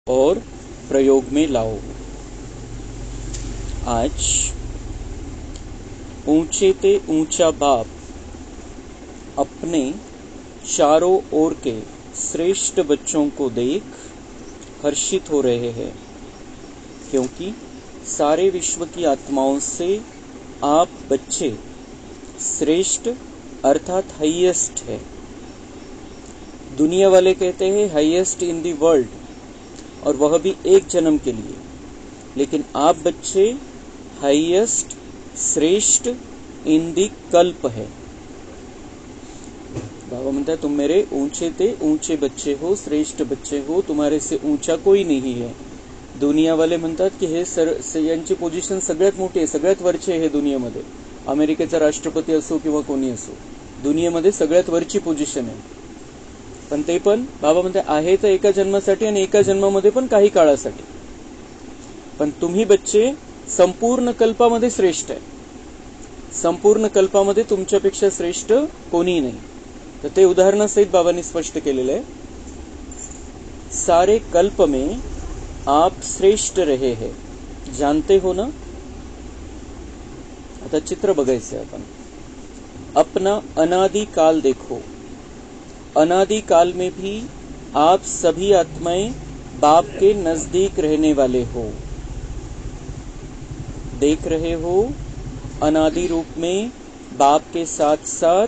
और प्रयोग में लाओ। आज ऊंचे ते ऊंचा बाप अपने चारों ओर के श्रेष्ठ बच्चों को देख हर्षित हो रहे हैं, क्योंकि सारे विश्व की आत्माओं से आप बच्चे श्रेष्ठ अर्थात हाईएस्ट है। दुनिया वाले कहते हैं हाईएस्ट इन द वर्ल्ड, और वह भी एक जन्म के लिए, लेकिन आप बच्चे हाईएस्ट श्रेष्ठ इन द कल्प है। बाबा म्हणतात तुम मेरे ऊंचे ते ऊंचे बच्चे हो, श्रेष्ठ बच्चे हो, तुम्हारे से ऊंचा कोई नहीं है। दुनिया वाले म्हणतात की हे यांची पोझिशन सगळ्यात मोठी आहे, सगळ्यात वरचे हे दुनियेमध्ये। अमेरिकेचा राष्ट्रपती असो किंवा कोणी असो, दुनियेमध्ये सगळ्यात वरची पोझिशन आहे। पण ते पण बाबा म्हणते आहे तर एका जन्मासाठी आणि एका जन्मामध्ये पण काही काळासाठी, पण तुम्ही बच्चे संपूर्ण कल्पामध्ये श्रेष्ठ आहे। संपूर्ण कल्पामध्ये तुमच्यापेक्षा श्रेष्ठ कोणी नाही। तर ते उदाहरणासहित बाबांनी स्पष्ट केलेलं आहे। सारे कल्प में आप श्रेष्ठ रहे हैं, जानते हो ना। आता चित्र बघायचं आपण। अपना अनादि काल देखो, अनादि काल में भी आप सभी आत्माएं बाप के नजदीक रहने वाले हो। देख रहे हो, अनादि रूप में बाप के साथ साथ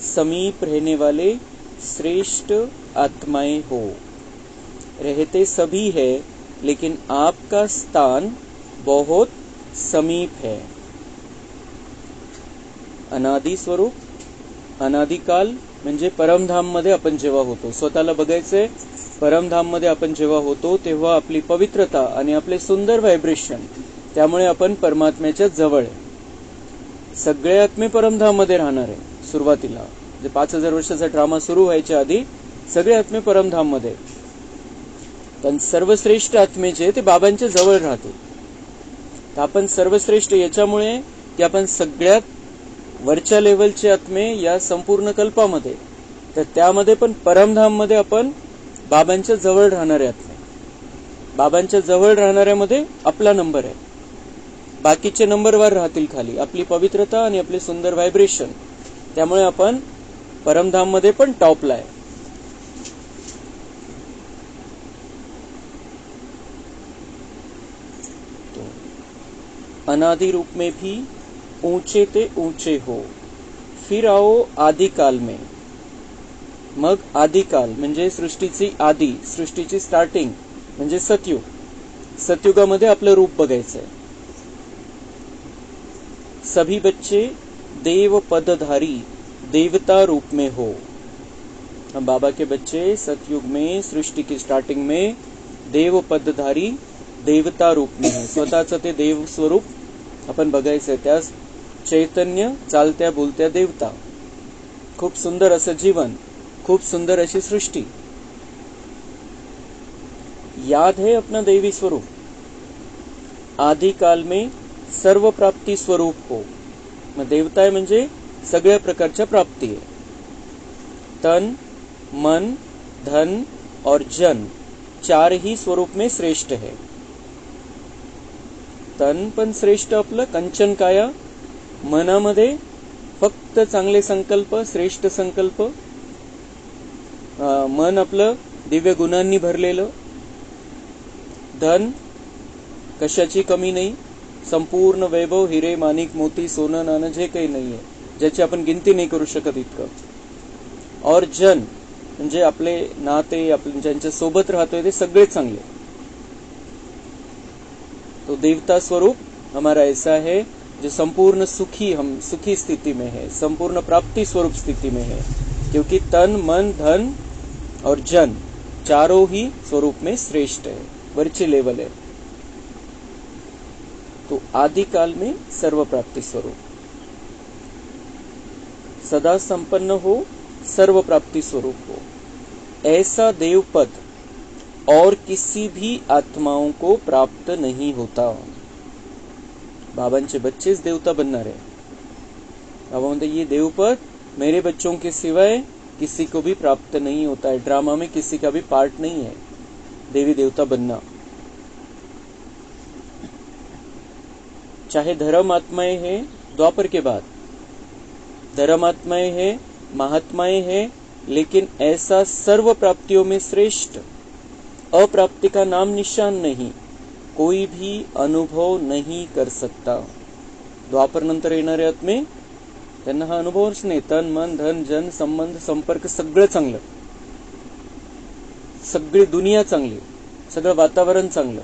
समीप रहने वाले श्रेष्ठ आत्माएं हो। रहते सभी है, लेकिन आपका स्थान बहुत समीप है। अनादि स्वरूप, अनादिकाल म्हणजे परमधाम मध्ये आपण जेव्हा होतो, स्वतःला बघायचंय। परमधाम मध्ये आपण जेव्हा होतो तेव्हा आपली पवित्रता आणि आपले सुंदर व्हायब्रेशन, त्यामुळे आपण परमात्म्याच्या जवळ आहे। सगळे आत्मे परमधाम मध्ये राहणार आहे। सुरुवातीला जे 5000 वर्षाचा ड्रामा सुरू व्हायच्या आधी सगळे आत्मे परमधाम मध्ये, पण सर्वश्रेष्ठ आत्मे जे ते बाबांच्या जवळ राहतील। तर आपण सर्वश्रेष्ठ याच्यामुळे की आपण सगळ्यात वरच्या लेवलचे आत्मे या संपूर्ण कल्पामध्ये, तर त्यामध्ये पण परमधाम मध्ये आपण बाबांच्या जवळ राहणारे आत्मे। बाबांच्या जवळ राहणाऱ्यामध्ये आपला नंबर आहे, बाकीचे नंबरवर राहतील खाली। आपली पवित्रता आणि आपले सुंदर व्हायब्रेशन, त्यामुळे आपण परमधाम मध्ये पण टॉपला आहे। अनादि रूप में भी ऊंचे ते ऊंचे हो, फिर आओ आदिकाल में। मग आदिकाल म्हणजे सृष्टीची आदी, सृष्टीची स्टार्टिंग म्हणजे सतयुग। सतयुगामध्ये आपलं रूप बघायचंय। सभी बच्चे देव पदधारी देवता रूप में हो। हम बाबा के बच्चे सतयुग में, सृष्टि की स्टार्टिंग में देव पदधारी देवता रूप में है। स्वतःचं ते देव स्वरूप आपण बघायचंय। त्यास चैतन्य चालत्या बोलत्या देवता, खूप सुंदर असं जीवन, खूप सुंदर अशी सृष्टी। याद है अपना देवी स्वरूप। आदिकाल में सर्व प्राप्ती स्वरूप हो। मग देवता आहे म्हणजे सगळ्या प्रकारच्या प्राप्ती आहे। तन, मन, धन और जन चार ही स्वरूप में श्रेष्ठ है। तन पण श्रेष्ठ आपलं कंचन काया, मनामध्ये फक्त चांगले संकल्प, श्रेष्ठ संकल्प। मन आपलं दिव्य गुणांनी भरलेलं। धन कशाची कमी नाही, संपूर्ण वैभव, हिरे माणिक मोती सोनं नाणं जे काही नाहीये, ज्याची आपण गिनती नाही करू शकत इतकं। और जन म्हणजे आपले नाते, आपण ज्यांच्या सोबत राहतोय ते सगळे चांगले। तो देवता स्वरूप हमारा ऐसा है जो संपूर्ण सुखी, हम सुखी स्थिति में है, संपूर्ण प्राप्ति स्वरूप स्थिति में है, क्योंकि तन, मन, धन और जन चारों ही स्वरूप में श्रेष्ठ है, वरची लेवल है। तो आदिकाल में सर्व प्राप्ति स्वरूप, सदा संपन्न हो, सर्व प्राप्ति स्वरूप हो। ऐसा देवपद और किसी भी आत्माओं को प्राप्त नहीं होता। बाबांचे बच्चेच देवता बनणार है। बाबा म्हणते ये देवपद मेरे बच्चों के सिवाय किसी को भी प्राप्त नहीं होता है। ड्रामा में किसी का भी पार्ट नहीं है। देवी देवता बनना। चाहे धर्म आत्माएं हैं द्वापर के बाद, धर्म आत्माएं हैं, महात्माएं हैं, लेकिन ऐसा सर्व प्राप्तियों में श्रेष्ठ, अप्राप्ति का नाम निशान नहीं, कोई भी अनुभव नहीं कर सकता। द्वापर नंतर येणाऱ्या आत्मे त्यांना हा अनुभवच नाही। तन मन धन जन संबंध संपर्क सगळं चांगलं, सगळी दुनिया चांगली, सगळं वातावरण चांगलं।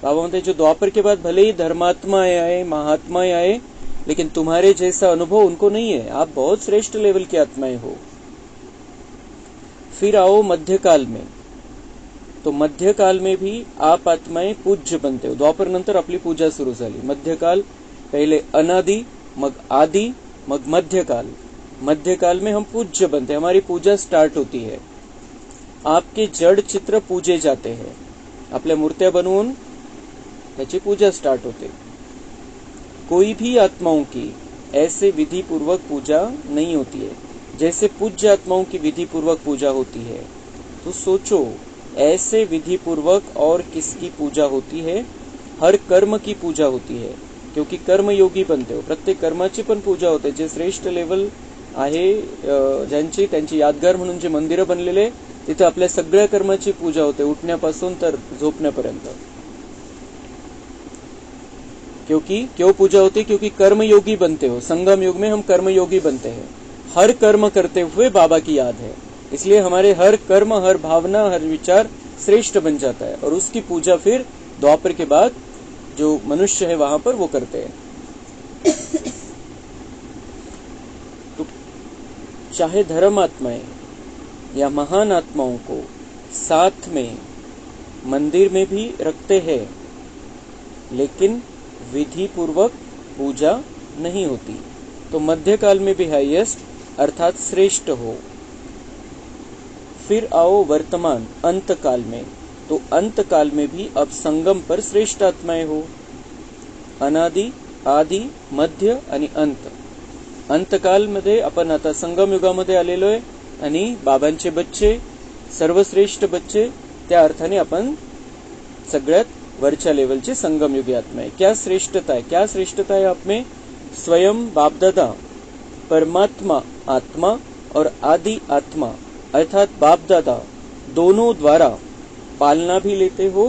बाबा म्हणते जो द्वापर के बाद भले ही धर्मात्माएं आए, महात्माएं आए, लेकिन तुम्हारे जैसा अनुभव उनको नहीं है, आप बहुत श्रेष्ठ लेवल की आत्माएं हो। फिर आओ मध्यकाल में, तो मध्यकाल में भी आप आत्माएं पूज्य बनते हो। द्वापर नंतर आपली पूजा सुरू झाली। मध्यकाल पहले अनादि, मग आदि, मग मध्यकाल। मध्यकाल में हम पूज्य बनते हैं, हमारी पूजा स्टार्ट होती है। आपके जड़ चित्र पूजे जाते हैं, आपल्या मूर्त्या बनवून त्याची पूजा स्टार्ट होते। कोई भी आत्माओं की ऐसे विधि पूर्वक पूजा नहीं होती है जैसे पूज्य आत्माओं की विधि पूर्वक पूजा होती है। तो सोचो, ऐसे विधि पूर्वक और किसकी पूजा होती है? हर कर्म की पूजा होती है, क्योंकि कर्मयोगी बनते हो। प्रत्येक कर्माची पण पूजा होते। जे श्रेष्ठ लेवल आहे, ज्यांची त्यांची यादगार म्हणून जे मंदिरं बनलेले, तिथे आपल्या सगळ्या कर्माची पूजा होते, उठण्यापासून तर झोपण्यापर्यंत। क्यों पूजा होती? क्योंकि कर्मयोगी बनते हो। संगम युग में हम कर्मयोगी बनते हैं। हर कर्म करते हुए बाबा की याद है, इसलिए हमारे हर कर्म, हर भावना, हर विचार श्रेष्ठ बन जाता है, और उसकी पूजा फिर द्वापर के बाद जो मनुष्य है वहां पर वो करते हैं। तो चाहे धर्म आत्माएं या महान आत्माओं को साथ में मंदिर में भी रखते हैं, लेकिन विधि पूर्वक पूजा नहीं होती। तो मध्यकाल में भी हाईएस्ट अर्थात श्रेष्ठ हो। फिर आओ वर्तमान अंतकाल में, तो अंतकाल में भी अब संगम पर श्रेष्ठ आत्माएं हो। अनादि, आदि, मध्य आणि अंत। अंतकाल मध्ये आपण आता संगम युगामध्ये आलेलो आहे, आणि बाबांचे बच्चे, सर्वश्रेष्ठ बच्चे, त्या अर्थाने आपण सगळ्यात वरच्या लेवलचे संगम युगी आत्मा है। क्या श्रेष्ठता है? क्या श्रेष्ठता है आप में? स्वयं बाप दादा परमात्मा आत्मा और आदि आत्मा अर्थात बाप दादा दोनों द्वारा पालना भी लेते हो,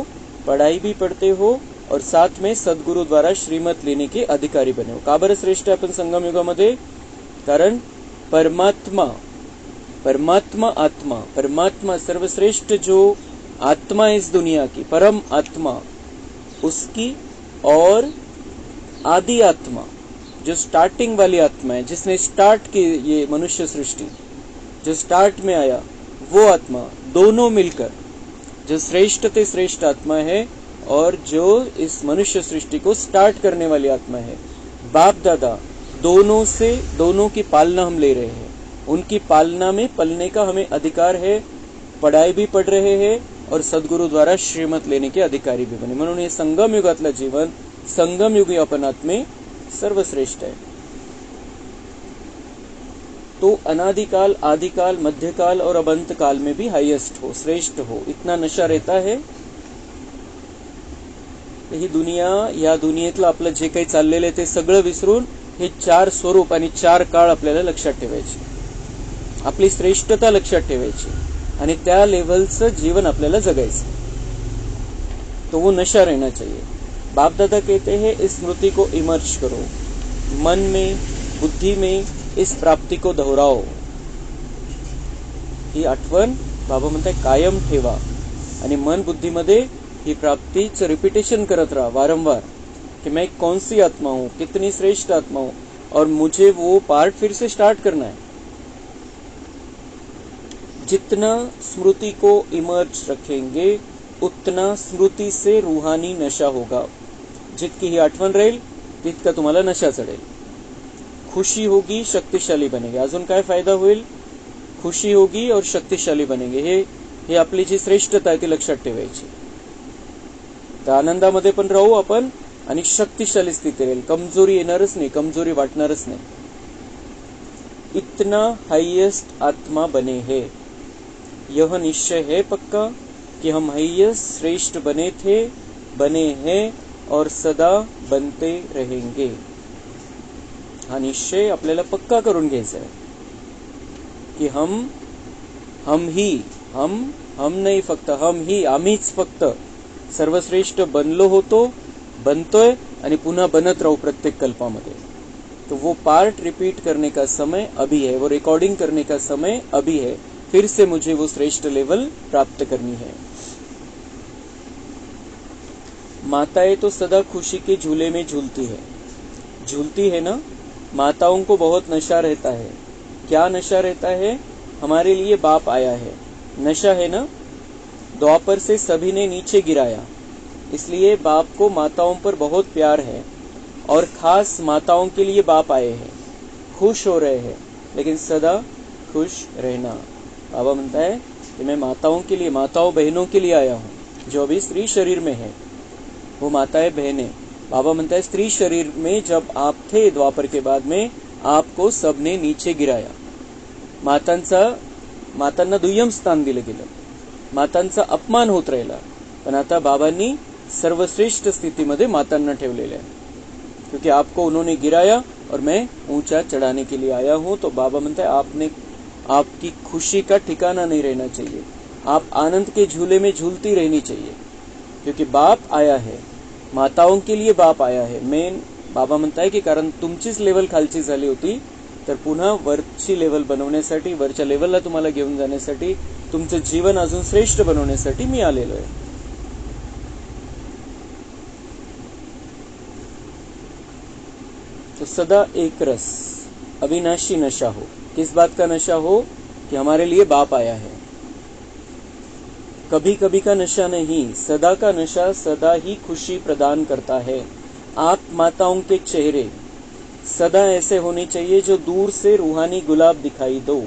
पढ़ाई भी पढ़ते हो, और साथ में सद्गुरु द्वारा श्रीमत लेने के अधिकारी बने हो। का बरं श्रेष्ठ आपण संगम युगामध्ये? कारण परमात्मा, परमात्मा आत्मा, परमात्मा सर्वश्रेष्ठ जो आत्मा इस दुनिया की, परम आत्मा उसकी, और आदि आत्मा जो स्टार्टिंग वाली आत्मा है, जिसने स्टार्ट की ये मनुष्य सृष्टि, जो स्टार्ट में आया, वो आत्मा, दोनों मिलकर जो श्रेष्ठ ते श्रेष्ठ आत्मा है, और जो इस मनुष्य सृष्टि को स्टार्ट करने वाली आत्मा है, बाप दादा दोनों से, दोनों की पालना हम ले रहे हैं। उनकी पालना में पलने का हमें अधिकार है, पढ़ाई भी पढ़ रहे हैं, और सद्गुरु द्वारा श्रीमत लेने के अधिकारी भी बने। म्हणून हे संगम युगातलं जीवन, संगम युगी अपनात में सर्वश्रेष्ठ है। तो अनादिकाल, आदिकाल, मध्यकाल और अब अंतकाल में भी हाईएस्ट हो, श्रेष्ठ हो, इतना नशा रहता है। ही दुनिया, या दुनियेतलं आपलं जे काही चाललेलं आहे ते सगळं विसरून हे 4 स्वरूप आणि 4 काळ आपल्याला लक्षात ठेवायचे, आपली श्रेष्ठता लक्षात ठेवायची, आणि त्या लेवलचं जीवन आपल्याला जगायचं। तो वो नशा रहना चाहिए। बाप दादा कहते हैं इस स्मृति को इमर्ज करो, मन में, बुद्धि में इस प्राप्ति को दोहराओ। ही आठवण बाबा म्हणतात कायम ठेवा, आणि मन बुद्धीमध्ये ही प्राप्तीचं रिपीटेशन करत राहा वारंवार, कि मैं कौन सी आत्मा हूं, कितनी श्रेष्ठ आत्मा हूं, और मुझे वो पार्ट फिर से स्टार्ट करना है। जितना स्मृति को इमर्ज रखेंगे उतना स्मृति से रूहानी नशा होगा। जितकी ही आठवण राहील तितका तुम्हाला नशा चढेल, खुशी होगी, शक्तिशाली बनेगे। अजून काय फायदा होईल? खुशी होगी और शक्तिशाली बनेगे। हे आपली जी श्रेष्ठता आहे ती लक्षात ठेवायची। तर आनंदामध्ये पण राहू आपण, आणि शक्तिशाली स्थिती राहील, कमजोरी येणारच नाही, कमजोरी वाटणारच नाही। इतना हाईएस्ट आत्मा बने है, यह निश्चय है पक्का, कि हम हैयस श्रेष्ठ बने थे, बने हैं और सदा बनते रहेंगे. हा निश्चय आपल्याला पक्का करून घ्यायचा आहे की हम नाही फक्त आम्हीच फक्त सर्वश्रेष्ठ बनलो होतो, बनतोय आणि पुन्हा बनत राहू प्रत्येक कल्पामध्ये. तो वो पार्ट रिपीट करने का समय अभी है, वो रिकॉर्डिंग करने का समय अभी है. फिर से मुझे वो श्रेष्ठ लेवल प्राप्त करनी है. माताएं तो सदा खुशी के झूले में झूलती है ना. माताओं को बहुत नशा रहता है. क्या नशा रहता है? हमारे लिए बाप आया है. नशा है ना. द्वापर से सभी ने नीचे गिराया, इसलिए बाप को माताओं पर बहुत प्यार है और खास माताओं के लिए बाप आए हैं. खुश हो रहे हैं, लेकिन सदा खुश रहना. बाबा म्हणता है कि मैं माताओं के लिए, माताओं बहनों के लिए आया हूँ जो अभी स्त्री शरीर में है. वो माताएं बहनें. बाबा म्हणता है स्त्री शरीर में जब आप थे द्वापर के बाद में, आपको सबने नीचे गिराया. मातांना दुय्यम स्थान दिलं गेलं. मातांचा अपमान होत राहिला. पण आता बाबांनी सर्वश्रेष्ठ स्थितीमध्ये मातांना ठेवलेलं आहे. क्योंकि आपको उन्होंने गिराया और मैं ऊंचा चढ़ाने के लिए आया हूं. तो बाबा म्हणता है आपकी खुशी का ठिकाना नहीं रहना चाहिए. आप आनंद के झूले में झूलती रहनी चाहिए. क्योंकि बाप आया है, माताओं के लिए बाप आया है. मेन बाबा म्हणता है की कारण तुमचीच लेवल खालची झाली होती, तर पुन्हा वरची लेवल बनवण्यासाठी, वरच्या लेवलला तुम्हाला घेऊन जाण्यासाठी, तुमचं जीवन अजून श्रेष्ठ बनवण्यासाठी मी आलेलो आहे. तो सदा एक रस, अविनाशी नशा हो. किस बात का नशा हो? कि हमारे लिए बाप आया है. कभी कभी का नशा नहीं, सदा का नशा सदा ही खुशी प्रदान करता है. आप माताओं के चेहरे सदा ऐसे होने चाहिए जो दूर से रूहानी गुलाब दिखाई दो.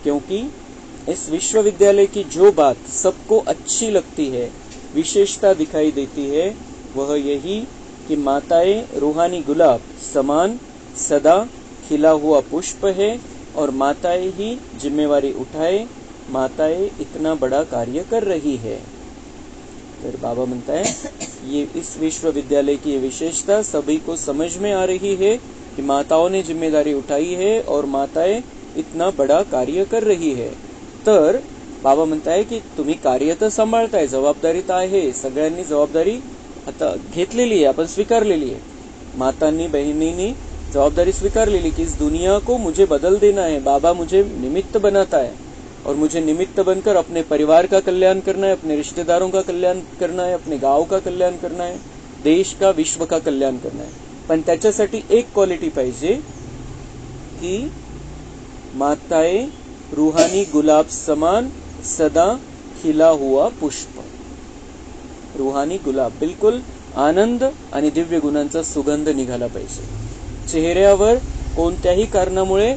क्योंकि इस विश्वविद्यालय की जो बात सबको अच्छी लगती है, विशेषता दिखाई देती है, वह यही कि माताएं रूहानी गुलाब समान सदा खिला हुआ पुष्प है और माताएं ही जिम्मेवारी उठाए. माताएं इतना बड़ा कार्य कर रही है. फिर बाबा म्हणता है ये इस विश्वविद्यालय की विशेषता सभी को समझ में आ रही है कि माताओं ने जिम्मेदारी उठाई है और माताएं इतना बड़ा कार्य कर रही है. तर बाबा म्हणताय की तुम्ही कार्य तर सांभाळताय, जबाबदारी तर आहे, सगळ्यांनी जबाबदारी आता घेतलेली आहे, आपण स्वीकारलेली आहे. मातांनी बहिणींनी जबाबदारी स्वीकारलेली की इस दुनिया को मुझे बदल देना है. बाबा मुझे निमित्त बनाता है और मुझे निमित्त बनकर अपने परिवार का कल्याण करना है, अपने रिश्तेदारों का कल्याण करना है, अपने गांव का कल्याण करना है, देश का, विश्व का कल्याण करना है. पण त्याच्यासाठी एक क्वालिटी पाहिजे की माताएं रूहानी गुलाब समान सदा खिला हुआ पुष्प. रूहानी गुलाब बिलकुल आनंद आणि दिव्य गुणांचा सुगंध निघाला पाहिजे. चेहऱ्यावर कोणत्याही कारणामुळे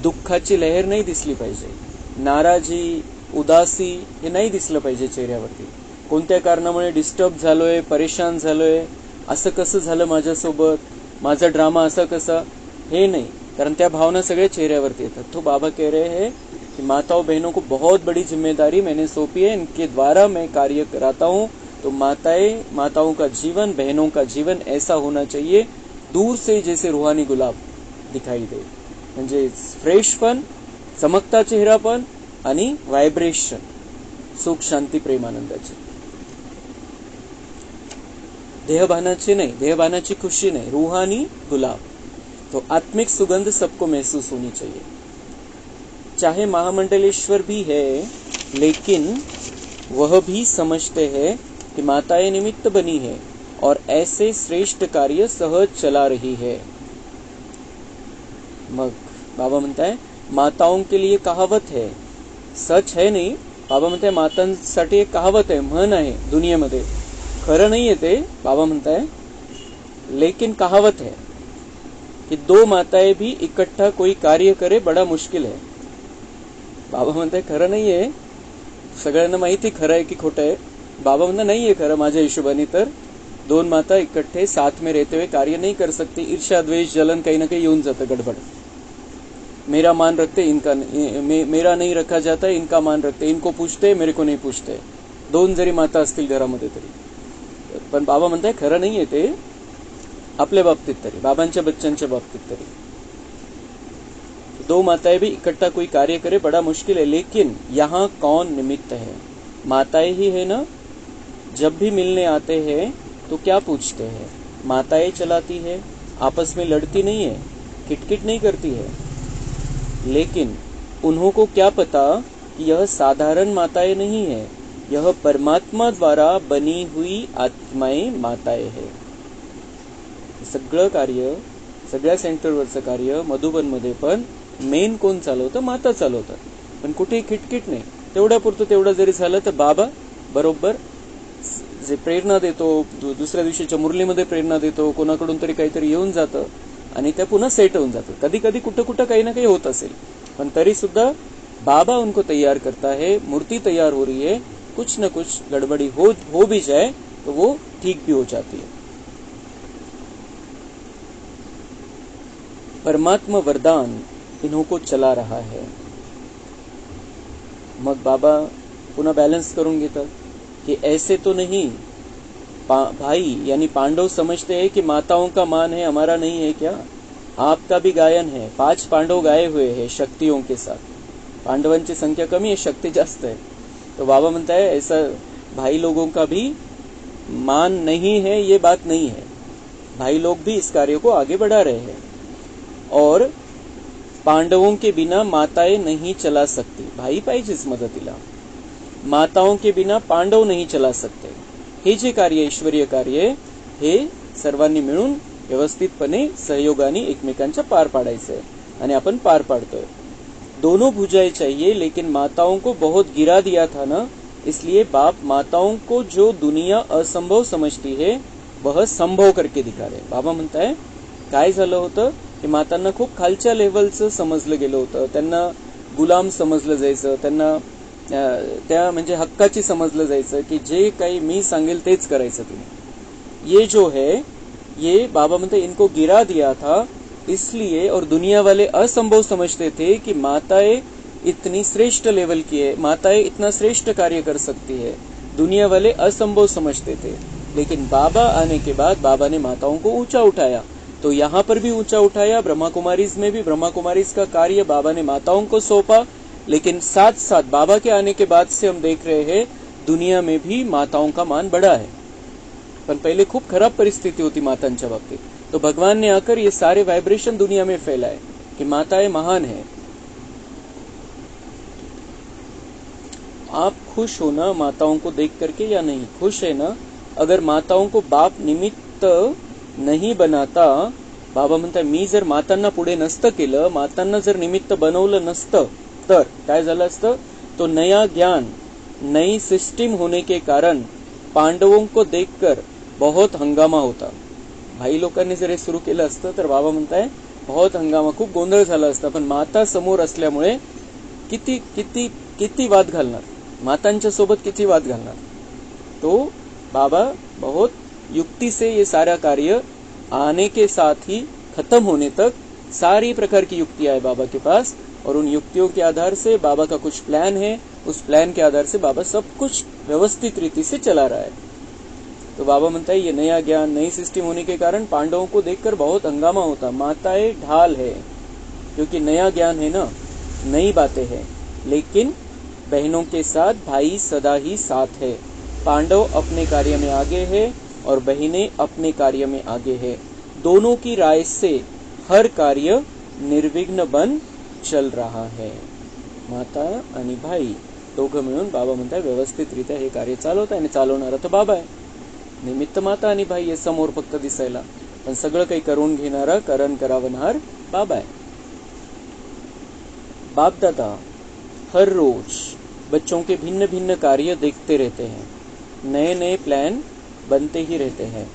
दुःखाची लहर नाही दिसली पाहिजे. नाराजी, उदासी हे नाही दिसलं पाहिजे चेहऱ्यावरती. कोणत्या कारणामुळे डिस्टर्ब झालोय, परेशान झालोय, असं कसं झालं माझ्यासोबत, माझा ड्रामा असा कसा, हे नाही. कारण त्या भावना सगळ्या चेहऱ्यावरती येतात. तो बाबा कह रहे हैं कि माताओं बहनों को बहुत बड़ी जिम्मेदारी मैंने सौंपी है, इनके द्वारा मैं कार्य कराता हूँ. तो माताओं का जीवन, बहनों का जीवन ऐसा होना चाहिए दूर से जैसे रूहानी गुलाब दिखाई दे. म्हणजे फ्रेशपण, चमकता चेहरापण आणि व्हायब्रेशन, सुख, शांती, प्रेमानंदाचे. देहभानाचे नाही, देहभानाची खुशी नहीं, रूहानी गुलाब. तो आत्मिक सुगंध सबको महसूस होनी चाहिए. चाहे महामंडलेश्वर भी है, लेकिन वह भी समझते हैं कि माताएं निमित्त बनी है और ऐसे श्रेष्ठ कार्य सहज चला रही है. मग बाबा म्हणता है माताओं के लिए कहावत है, सच है नहीं. बाबा म्हणताय मातांसाठी एक कहावत आहे, म्हण आहे दुनियेमध्ये, खरं नाहीये ते. बाबा म्हणताय लेकिन कहावत है कि दो माताएं भी इकट्ठा कोई कार्य करे बड़ा मुश्किल है. बाबा म्हणताय खरं नाहीये. सगळ्यांना माहिती खरं आहे की खोटं आहे. बाबा म्हणता नाहीये खरं माझ्या हिशोबाने. तर दोन माता इकट्ठे साथ में रहते हुए कार्य नहीं कर सकती. ईर्ष्या, द्वेष, जलन काही ना काही येऊन जातं, गडबड. मेरा मान रखते, इनका मेरा नाही रखा जाता, इनका मान रखते, इनको पूछते, मेरे को नाही पूछते. 2 जरी माता असतील घरामध्ये तरी. पण बाबा म्हणताय खरं नाहीये ते, आपल्या बाबतीत तरी, बाबांच्या बच्चांच्या बाबतीत तरी. 2 माताएं भी इकट्ठा कोई कार्य करे बड़ा मुश्किल है, लेकिन यहाँ कौन निमित्त है? माताएं ही है ना. जब भी मिलने आते हैं तो क्या पूछते हैं? माताएं चलाती है, आपस में लड़ती नहीं है, किटकिट नहीं करती है. लेकिन उन्हों को क्या पता कि यह साधारण माताएं नहीं है, यह परमात्मा द्वारा बनी हुई आत्माएं माताएं है. सगळं कार्य, सगळ्या सेंटरवरचं कार्य मधुबनमध्ये पण मेन कोण चालवतं? माता चालवतात. पण कुठेही किटकिट नाही. तेवढ्यापुरतं तेवढं जरी झालं तर बाबा बरोबर जे प्रेरणा देतो, दुसऱ्या दिवशीच्या मुरलीमध्ये प्रेरणा देतो, कोणाकडून तरी काहीतरी येऊन जातं आणि त्या पुन्हा सेट होऊन जातं. कधी कधी कुठं कुठं काही ना काही होत असेल, पण तरी सुद्धा बाबा उनको तैयार करता है, मूर्ति तैयार हो रही है, कुछ न कुछ गड़बड़ी हो भी जाए तो वो ठीक भी हो जाती है. परमात्मा वरदान इन्हों को चला रहा है. मग बाबा पुन्हा बैलेंस करून घेतात कि ऐसे तो नहीं, भाई यानी पांडव समझते हैं कि माताओं का मान है, हमारा नहीं है क्या? आपका भी गायन है. 5 पांडव गाए हुए हैं शक्तियों के साथ. पांडवांची संख्या कमी है, शक्ति जास्त है. तो बाबा म्हणता है ऐसा भाई लोगों का भी मान नहीं है, ये बात नहीं है. भाई लोग भी इस कार्य को आगे बढ़ा रहे हैं. और पांडवों के बिना माताएं नहीं चला सकती. भाई पाहिजेच मदतीला. माताओं के बिना पांडव नहीं चला सकते. हे जे कार्य, ईश्वरीय कार्य, हे सर्वांनी मिळून व्यवस्थितपणे सहयोगाने एकमेकांच्या पार पाडायचंय आणि आपण पार पाडतोय. दोनों भुजाएं चाहिए, लेकिन माताओं को बहुत गिरा दिया था ना, इसलिए बाप माताओं को जो दुनिया असंभव समझती है वह संभव करके दिखा रहे. बाबा म्हणताय काय झालं होतं की मातांना खूप खालच्या लेवलचं समजलं गेलं होतं. त्यांना गुलाम समजलं जायचं, त्यांना त्या म्हणजे हक्काची समजलं जायचं की जे काही मी सांगेल तेच करायचं तुम्ही. ये जो है, ये बाबा म्हणते इनको गिरा दिया था इसलिए, और दुनिया वाले असंभव समझते थे कि माताएं इतनी श्रेष्ठ लेवल की है, माताएं इतना श्रेष्ठ कार्य कर सकती है. दुनिया वाले असंभव समझते थे, लेकिन बाबा आने के बाद बाबा ने माताओं को ऊंचा उठाया. तो यहाँ पर भी ऊंचा उठाया, ब्रह्मा कुमारीज में भी ब्रह्मा कुमारीज का कार्य बाबा ने माताओं को सौंपा. लेकिन साथ साथ बाबा के आने के बाद से हम देख रहे हैं दुनिया में भी माताओं का मान बढ़ा है. पण पहले खूप खराब परिस्थिति होती मातांच्या बाबतीत. तो भगवान ने आकर ये सारे वाइब्रेशन दुनिया में फैलाए कि माताएं महान है. आप खुश हो ना माताओं को देख करके या नहीं? खुश है ना? अगर माताओं को बाप निमित्त नहीं बनाता, बाबा म्हणतात मी जर मातांना पुढे नसतं केलं, मातांना जर निमित्त बनवलं नसतं तर काय झालं असतं? तो नया ज्ञान, नई सिस्टम होने के कारण पांडवों को देखकर बहुत हंगामा होता. भाई लोकांनी जर हे सुरू केलं असतं तर बाबा म्हणताय बहुत हंगामा, खूप गोंधळ झाला असता. पण माता समोर असल्यामुळे किती किती किती वाद घालणार, मातांच्या सोबत किती वाद घालणार. तो बाबा बहुत युक्ति से ये सारा कार्य आने के साथ ही खत्म होने तक सारी प्रकार की युक्तियां है बाबा के पास, और उन युक्तियों के आधार से बाबा का कुछ प्लान है, उस प्लान के आधार से बाबा सब कुछ व्यवस्थित रीति से चला रहा है. तो बाबा म्हणता है ये नया ज्ञान, नई सिस्टम होने के कारण पांडवों को देखकर बहुत हंगामा होता. माताएं ढाल है, क्योंकि नया ज्ञान है ना, नई बातें हैं. लेकिन बहनों के साथ भाई सदा ही साथ है. पांडव अपने कार्य में आगे है और बहनें अपने कार्य में आगे है. दोनों की राय से हर कार्य निर्विघ्न बन चल रहा है. माता आणि भाई दोघं मिळून बाबा म्हणतात व्यवस्थितरित्या हे कार्य चालवत आहे आणि चालवणारा तर बाबा आहे. निमित्त माता आणि भाई हे समोर फक्त दिसायला, पण सगळं काही करून घेणारा, करण करावणार बाबा आहे. बाप दादा हर रोज बच्चों के भिन्न भिन्न कार्य देखते रहते हैं, नए नए प्लान बनते ही रहते हैं.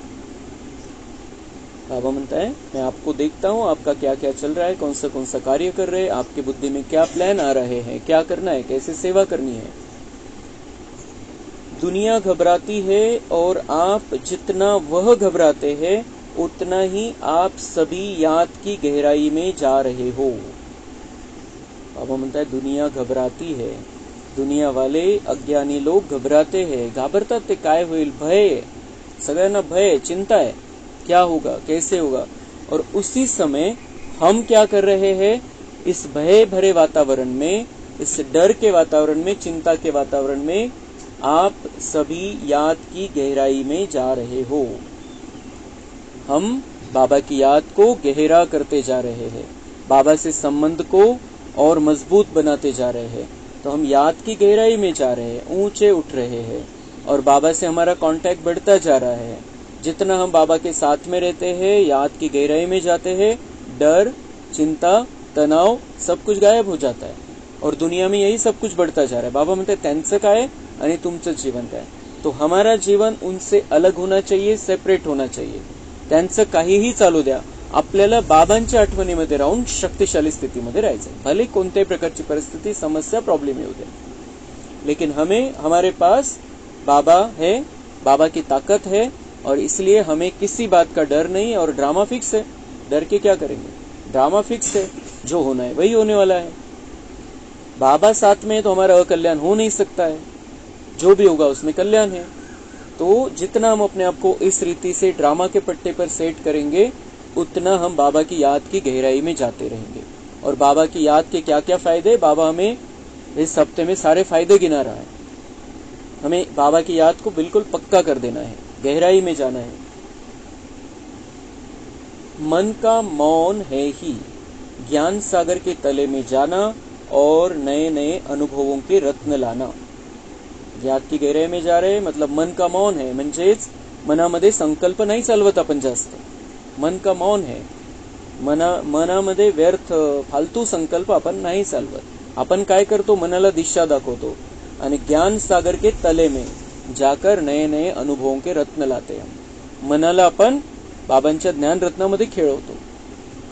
बाबा म्हणता है मैं आपको देखता हूँ, आपका क्या क्या चल रहा है, कौन सा कार्य कर रहे हैं, आपकी बुद्धि में क्या प्लान आ रहे हैं, क्या करना है, कैसे सेवा करनी है. दुनिया घबराती है और आप जितना वह घबराते हैं उतना ही आप सभी याद की गहराई में जा रहे हो. बाबा म्हणताय दुनिया घबराती है, दुनिया वाले अज्ञानी लोग घबराते हैं. घाबरतात ते, काय होईल, भय आहे, सगळ्यांना भय है, चिंता है, क्या होगा, कैसे होगा. और उसी समय हम क्या कर रहे हैं, इस भय भरे वातावरण में, इस डर के वातावरण में, चिंता के वातावरण में आप सभी याद की गहराई में जा रहे हो. हम बाबा की याद को गहरा करते जा रहे हैं, बाबा से संबंध को और मजबूत बनाते जा रहे हैं. तो हम याद की गहराई में जा रहे हैं, ऊंचे उठ रहे हैं और बाबा से हमारा कांटेक्ट बढ़ता जा रहा है. जितना हम बाबा के साथ में रहते हैं, याद की गहराई में जाते हैं, डर, चिंता, तणाव सब कुछ गायब हो जाता है. और दुनिया में यही सब कुछ बढ़ता जा रहा है. बाबा म्हणते त्यांचं काय आणि तुमचं जीवन काय. तो हमारा जीवन उनसे अलग होना चाहिए, सेपरेट होना चाहिए. त्यांचं काहीही चालू द्या, आपल्याला बाबांच्या आठवणीमध्ये राहून शक्तिशाली स्थितीमध्ये राहायचं. भले कोणत्याही प्रकारची परिस्थिती, समस्या, प्रॉब्लेम येऊ द्या, लेकिन हमें, हमारे पास बाबा है, बाबा की ताकत है और इसलिए हमें किसी बात का डर नहीं. और ड्रामा फिक्स है, डर के क्या करेंगे, ड्रामा फिक्स है, जो होना है वही होने वाला है. बाबा साथ में है तो हमारा अकल्याण हो नहीं सकता है, जो भी होगा उसमें कल्याण है. तो जितना हम अपने आप को इस रीति से ड्रामा के पट्टे पर सेट करेंगे, उतना हम बाबा की याद की गहराई में जाते रहेंगे. और बाबा की याद के क्या क्या फायदे, बाबा हमें इस हफ्ते में सारे फायदे गिना रहा है. हमें बाबा की याद को बिल्कुल पक्का कर देना है, गहराई में जाना है. मन का मौन है ही ज्ञान सागर के तले में जाना और नए नए अनुभवों के रत्न लाना. याद की गहराई में जा रहे, मतलब मन का मौन है, म्हणजेच मनामध्ये संकल्प नाही चालवत आपण जास्त. मन का मौन है, मनामध्ये व्यर्थ फालतू संकल्प आपण नाही चालवत. आपण काय करतो, मनाला दिशा दाखवतो आणि ज्ञान सागर के तले में जाकर नए नए अनुभवों के रत्न लाते हम. मनाला आपण बाबांच्या ज्ञान रत्नामध्ये खेळवतो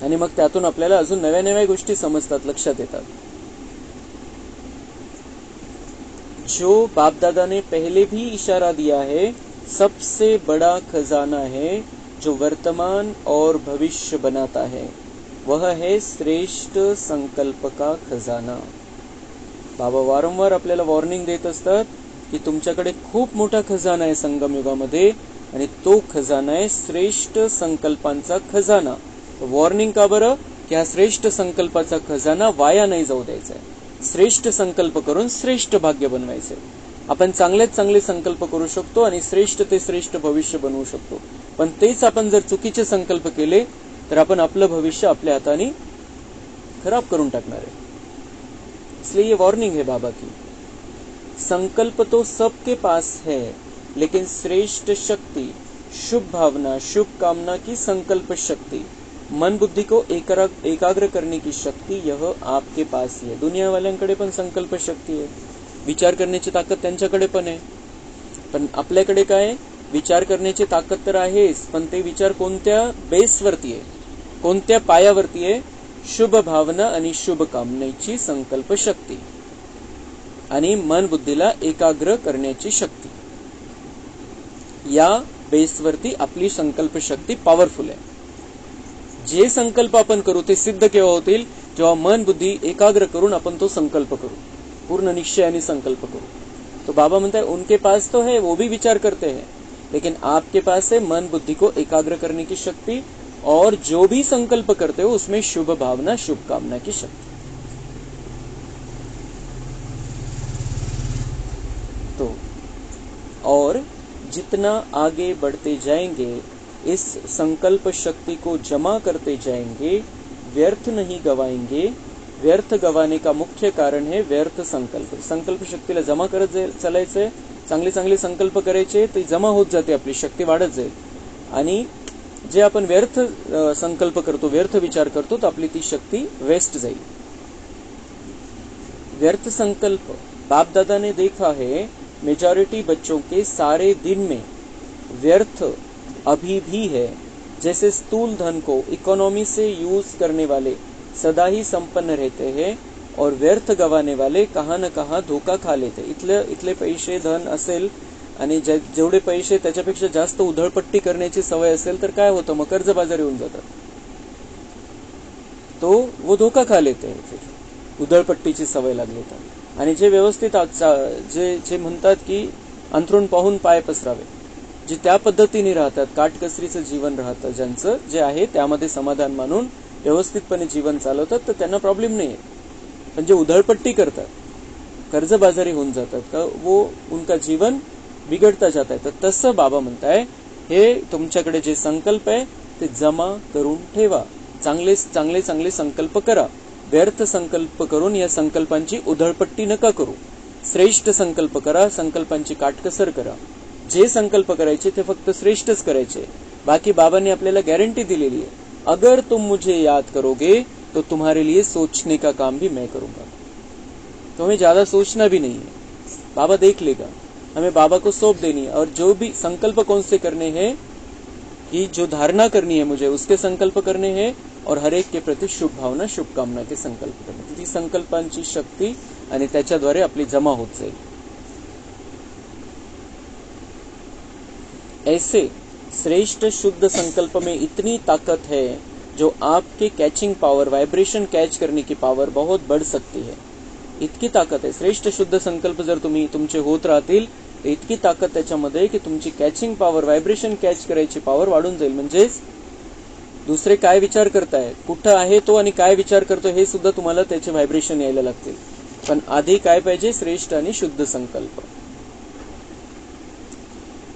आणि मग त्यातून आपल्याला अजून नव्या नव्या गोष्टी समजतात, लक्षात येतात. जो बाप दादा ने पहले भी इशारा दिया है, सबसे बड़ा खजाना है जो वर्तमान और भविष्य बनाता है, वह है श्रेष्ठ संकल्प का खजाना. बाबा वारंवार आपल्याला वॉर्निंग देत असतात की तुमच्याकडे खूप मोठा खजाना आहे संगम युगामध्ये आणि तो खजाना आहे श्रेष्ठ संकल्पांचा खजाना. वॉर्निंग का बरं, की हा श्रेष्ठ संकल्पाचा खजाना वाया नाही जाऊ द्यायचा आहे. श्रेष्ठ संकल्प करून श्रेष्ठ भाग्य बनवायचे. आपण चांगलेच चांगले संकल्प करू शकतो आणि श्रेष्ठ ते श्रेष्ठ भविष्य बनवू शकतो. पण तेच आपण जर चुकीचे संकल्प केले तर आपण आपलं भविष्य आपल्या हाताने खराब करून टाकणार आहे. इसलिए ये वार्निंग है बाबा की. संकल्प तो सबके पास है, लेकिन श्रेष्ठ शक्ति, शुभ भावना, शुभ कामना की संकल्प शक्ति, मन बुद्धि को एकाग्र करने की शक्ति, यह आपके पास ही है. दुनिया वाल्यांकडे पण संकल्प शक्ती आहे, विचार करण्याची ताकद त्यांच्याकडे पण आहे. पण आपल्याकडे काय, विचार करण्याची ताकद तर आहेच, पण ते विचार कोणत्या बेसवरती आहे, कोणत्या पायावरती आहे, शुभ भावना आणि शुभ कामनेची संकल्प शक्ती आणि मन बुद्धीला एकाग्र करण्याची शक्ती. या बेसवरती आपली संकल्प शक्ती पॉवरफुल आहे. जे संकल्प आपण करू ते सिद्ध केव्हा होतील, जेव्हा मन बुद्धी एकाग्र करून आपण तो संकल्प करू, पूर्ण निश्चयाने संकल्प करू. तो बाबा म्हणता है उनके पास तो है, वो भी विचार करते हैं, लेकिन आपके पास है मन बुद्धि को एकाग्र करने की शक्ति और जो भी संकल्प करते हो उसमें शुभ भावना, शुभ कामना की शक्ति. तो और जितना आगे बढ़ते जाएंगे, इस संकल्प शक्ति को जमा करते जाएंगे, व्यर्थ नहीं गवाएंगे. व्यर्थ गवाने का मुख्य कारण है व्यर्थ संकल्प. संकल्प शक्तीला जमा करत चालायचंय, चांगले चांगले संकल्प करायचे, ते जमा होत जाते, आपली शक्ती वाढत जाईल. आणि जे आपण व्यर्थ संकल्प करतो, व्यर्थ विचार करतो, तो आपली ती शक्ती वेस्ट जाईल. व्यर्थ संकल्प, बाप दादा ने देखा है मेजॉरिटी बच्चों के सारे दिन में व्यर्थ अभी भी है. जैसे स्थूल धन को इकोनॉमी से यूज करने वाले सदा ही संपन्न रहते हैं और व्यर्थ गवाने वाले कहाँ न कहाँ धोका खा लेते. इथले पैसे, धन असेल आणि जेवढे पैसे त्याच्यापेक्षा जास्त उधळपट्टी करण्याची सवय असेल तर काय होतं, मग कर्जबाजारी होऊन जातात. तो वो धोखा खा लेते हैं. फिर उधळपट्टीची सवय लागली तर. आणि जे व्यवस्थित जे जे म्हणतात की अंथरूण पाहून पाय पसरावे, जे त्या पद्धतीने राहतात, काटकसरीचं जीवन राहतं ज्यांचं, जे आहे त्यामध्ये समाधान मानून व्यवस्थितपणे जीवन चालवतात, तर त्यांना प्रॉब्लेम नाही आहे. पण जे उधळपट्टी करतात, कर्जबाजारी होऊन जातात का, वो उनका जीवन बिघडता जाता है. तर तसं बाबा म्हणताय, हे तुमच्याकडे जे संकल्प आहे ते जमा करून ठेवा. चांगले चांगले चांगले संकल्प करा. व्यर्थ संकल्प करून या संकल्पांची उधळपट्टी नका करू. श्रेष्ठ संकल्प करा, संकल्पांची काटकसर करा. जे संकल्प करायचे ते फक्त श्रेष्ठच करायचे. बाकी बाबांनी आपल्याला गॅरंटी दिलेली आहे, अगर तुम मुझे याद करोगे तो तुम्हारे लिए सोचने का काम भी मैं करूंगा. तो हमें ज्यादा सोचना भी नहीं है, बाबा देख लेगा. हमें बाबा को सौंप देनी है. और जो भी संकल्प कौन से करने हैं, कि जो धारणा करनी है मुझे, उसके संकल्प करने हैं. और हर एक के प्रति शुभ भावना, शुभकामना के संकल्प करणे. ती संकल्पांची शक्ती आणि त्याच्याद्वारे आपली जमा होत जाईल. ऐसे श्रेष्ठ शुद्ध संकल्प में इतनी ताकत है जो आपके कैचिंग पावर, वाइब्रेशन कैच करने की पावर बहुत बढ़ सकती है. इतकी ताकद आहे. श्रेष्ठ शुद्ध संकल्प जर तुम्ही तुमचे होत राहतील तर इतकी ताकद त्याच्यामध्ये की तुमची कॅचिंग पावर, व्हायब्रेशन कॅच करायची पावर वाढून जाईल. म्हणजेच दुसरे काय विचार करताय, कुठं आहे तो आणि काय विचार करतो हे सुद्धा तुम्हाला त्याचे व्हायब्रेशन यायला लागतील. पण आधी काय पाहिजे, श्रेष्ठ आणि शुद्ध संकल्प.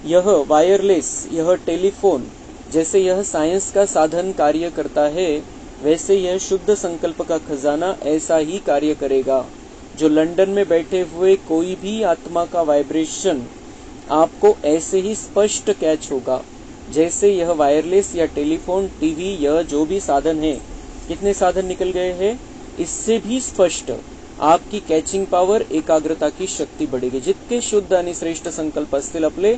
यह वायरलेस, यह टेलीफोन जैसे यह साइंस का साधन कार्य करता है, वैसे यह शुद्ध संकल्प का खजाना ऐसा ही कार्य करेगा. जो लंदन में बैठे हुए कोई भी आत्मा का वाइब्रेशन आपको ऐसे ही स्पष्ट कैच होगा जैसे यह वायरलेस या टेलीफोन, टीवी, यह जो भी साधन है. कितने साधन निकल गए हैं, इससे भी स्पष्ट आपकी कॅचिंग पावर, एकाग्रता की शक्ती बढ़ेगी. जितके शुद्ध आणि श्रेष्ठ संकल्प असतील आपले,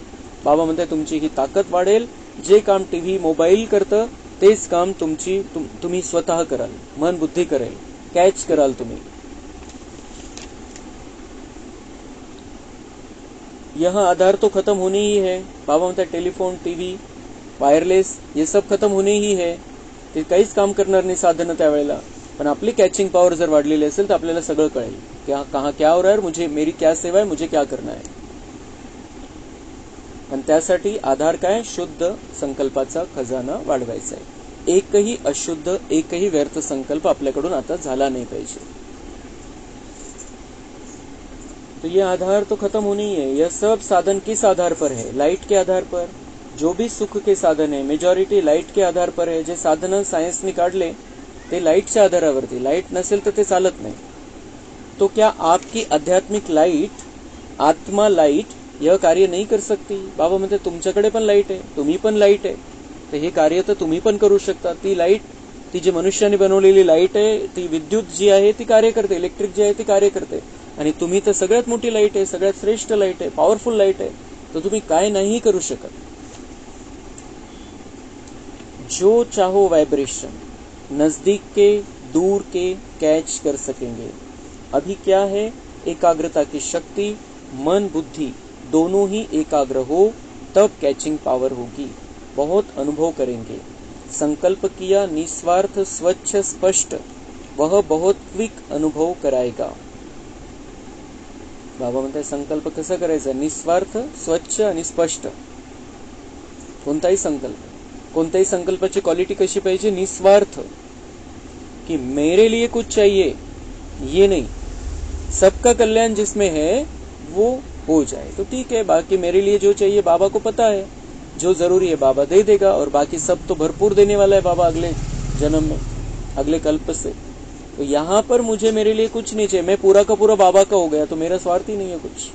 बाबा म्हणते तुमची ही ताकद वाढेल. जे काम टीव्ही, मोबाईल करतं तेच काम तुम्ही स्वतः कराल. मन बुद्धी करेल, कॅच कराल तुम्ही. यह आधार तो खत्म होने ही है. बाबा म्हणतात टेलीफोन, टीव्ही, वायरलेस ये सब खत्म होणे ही है. ते काहीच काम करणार नाही साधनं त्यावेळेला. पण आपली कॅचिंग पॉवर जर वाढलेली असेल तर आपल्याला सगळं कळेल, कहाँ क्या हो रहा है, मुझे मेरी क्या सेवा है, मुझे क्या करना है. पण त्यासाठी आधार काय, शुद्ध संकल्पाचा खजाना वाढवायचा आहे. एकही अशुद्ध, एकही व्यर्थ संकल्प आपल्याकडून आता झाला नाही पाहिजे. तो ये आधार तो खत्म होनी ही है. यह सब साधन किस आधार पर है, लाइट के आधार पर. जो भी सुख के साधन है, मेजॉरिटी लाईट के आधार पर है. जे साधन सायन्सने काढले ते लाईटच्या आधारावरती. लाईट नसेल तर ते चालत नाही. तो क्या आपकी आध्यात्मिक लाईट, आत्मा लाईट यह कार्य नहीं कर सकती. बाबा म्हणते तुमच्याकडे पण लाईट आहे, तुम्ही पण लाईट आहे, तर हे कार्य तर तुम्ही पण करू शकता. ती लाईट, ती जी मनुष्याने बनवलेली लाईट आहे, ती विद्युत जी आहे ती कार्य करते, इलेक्ट्रिक जी आहे ती कार्य करते. आणि तुम्ही तर सगळ्यात मोठी लाईट आहे, सगळ्यात श्रेष्ठ लाईट आहे, पॉवरफुल लाईट आहे. तर तुम्ही काय नाही करू शकत. जो चाहो वाइब्रेशन, नजदीक के, दूर के कैच कर सकेंगे. अभी क्या है, एकाग्रता की शक्ति, मन बुद्धि दोनों ही एकाग्र हो तब कैचिंग पावर होगी. बहुत अनुभव करेंगे. संकल्प किया निस्वार्थ, स्वच्छ, स्पष्ट, वह बहुत क्विक अनुभव कराएगा. बाबा म्हणतात संकल्प कसा करायचा, निस्वार्थ, स्वच्छ आणि स्पष्ट. कोणताही संकल्प, कोणत्याही संकल्पाची क्वालिटी कशी पाहिजे, निस्वार्थ, कि मेरे लिए कुछ चाहिए ये नहीं, सबका कल्याण जिसमें है वो हो जाए तो ठीक है. बाकी मेरे लिए जो चाहिए बाबा को पता है, जो जरूरी है बाबा दे देगा. और बाकी सब तो भरपूर देने वाला है बाबा अगले जन्म में, अगले कल्प से. तो यहाँ पर मुझे मेरे लिए कुछ नहीं चाहिए, मैं पूरा का पूरा बाबा का हो गया, तो मेरा स्वार्थ ही नहीं है कुछ.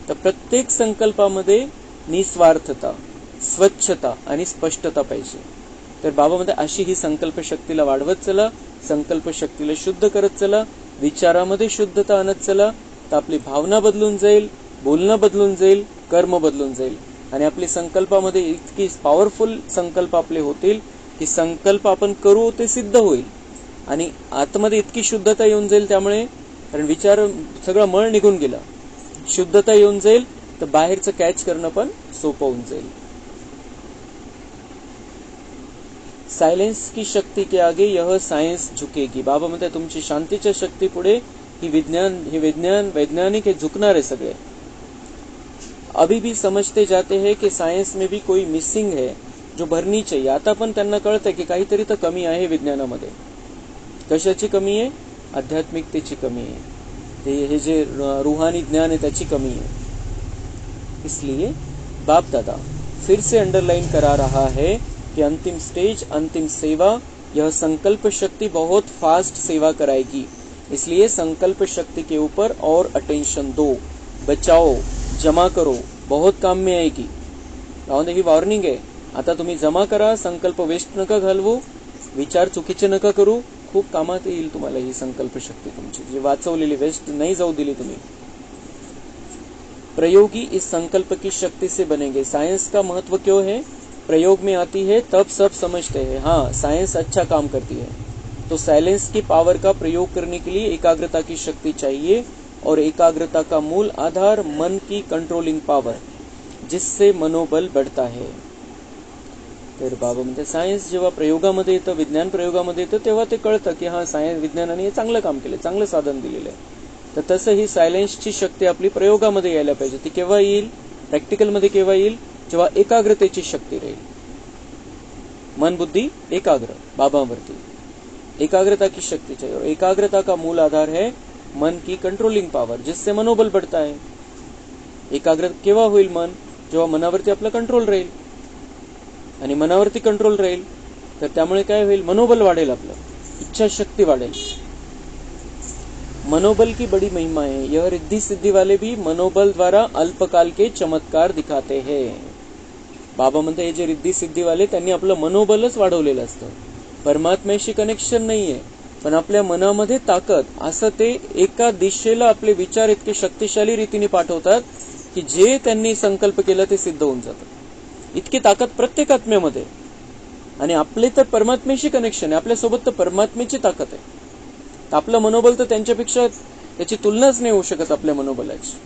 तर प्रत्येक संकल्पामध्ये निस्वार्थता, स्वच्छता आणि स्पष्टता पाहिजे. तर बाबा म्हणते अशी ही संकल्प शक्तीला वाढवत चला, संकल्प शक्तीला शुद्ध करत चला, विचारामध्ये शुद्धता आणत चला. तर आपली भावना बदलून जाईल, बोलणं बदलून जाईल, कर्म बदलून जाईल. आणि आपली संकल्पामध्ये इतकी पॉवरफुल संकल्प आपले होतील की संकल्प आपण करू ते सिद्ध होईल. आणि आतमध्ये इतकी शुद्धता येऊन जाईल, त्यामुळे कारण विचार सगळा मळ निघून गेला, शुद्धता येऊन जाईल, तर बाहेरचं कॅच करणं पण सोपं होऊन जाईल. सायलेन्स की शक्ती के आगे यह सायन्स झुकेगी. बाबा म्हणतात तुमची शांतीच्या शक्ती पुढे ही विज्ञान वैज्ञानिक हे झुकणार आहे सगळे. अभी भी समझते जाते हैं कि सायन्स में भी कोई मिसिंग है जो भरनी चाहिए. आता पण त्यांना कळतंय की काहीतरी तर कमी आहे विज्ञानामध्ये. कशाची कमी आहे? आध्यात्मिकतेची कमी आहे. हे जे रूहानी ज्ञान है त्याची कमी है. इसलिए बाप दादा फिर से अंडरलाइन करा रहा है कि अंतिम स्टेज, अंतिम सेवा, यह संकल्प शक्ति बहुत फास्ट सेवा कराएगी. इसलिए संकल्प शक्ति के ऊपर और अटेंशन दो, बचाओ, जमा करो, बहुत काम में आएगी. ही वॉर्निंग आहे. आता तुम्ही जमा करा, संकल्प वेस्ट नका घालवू, विचार चुकीचे नका करू. खूप कामात येईल तुम्हाला ही संकल्प शक्ती तुमची, जी वाचवलेली वेस्ट नाही जाऊ दिली तुम्ही. प्रयोगी इस संकल्प की शक्ति से बनेंगे. साइंस का महत्व क्यों है? प्रयोग में आती है तब सब समझते हैं. हाँ, साइंस अच्छा काम करती है. तो साइलेंस की पावर का प्रयोग करने के लिए एकाग्रता की शक्ति चाहिए, और एकाग्रता का मूल आधार मन की कंट्रोलिंग पावर, जिससे मनोबल बढ़ता है. तर बाबा म्हणते सायन्स जेव्हा प्रयोगामध्ये येतं, विज्ञान प्रयोगामध्ये येतं, तेव्हा ते कळतं की हा सायन्स विज्ञानाने हे चांगलं काम केलं, चांगलं साधन दिलेलं आहे. तर तसं ही सायलेन्सची शक्ती आपली प्रयोगामध्ये यायला पाहिजे. ती केव्हा येईल? प्रॅक्टिकलमध्ये केव्हा येईल? जेव्हा एकाग्रतेची शक्ती राहील. मन बुद्धि एकाग्र बाबावरती, एकाग्रता की शक्ति चाहिए. और एकाग्रता का मूल आधार है मन की कंट्रोलिंग पावर, जिससे मनोबल बढ़ता है. एकाग्र केव्हा होईल मन? जेव्हा मनावरती आपला कंट्रोल राहील. आणि मनावरती कंट्रोल राहील तर त्यामुळे काय होईल? मनोबल वाढेल, आपलं इच्छाशक्ती वाढेल. मनोबल की बड़ी महिमा है. यह रिद्धि सिद्धि वाले भी मनोबल द्वारा अल्पकाल के चमत्कार दिखाते हैं. बाबा म्हणते हे जे रिद्धी सिद्धी वाले त्यांनी आपलं मनोबलच वाढवलेलं असतं. परमात्म्याशी कनेक्शन नाहीये, पण आपल्या मनामध्ये ताकद. असं ते एका दिशेला आपले विचार इतके शक्तिशाली रीतीने पाठवतात की जे त्यांनी संकल्प केला ते सिद्ध होऊन जातं. इतकी ताकद प्रत्येक आत्म्यामध्ये. आणि आपले तर परमात्म्याशी कनेक्शन आहे, आपल्यासोबत तर परमात्म्याची ताकद आहे. आपलं मनोबल तर त्यांच्यापेक्षा त्याची तुलनाच नाही होऊ शकत आपल्या मनोबलाची.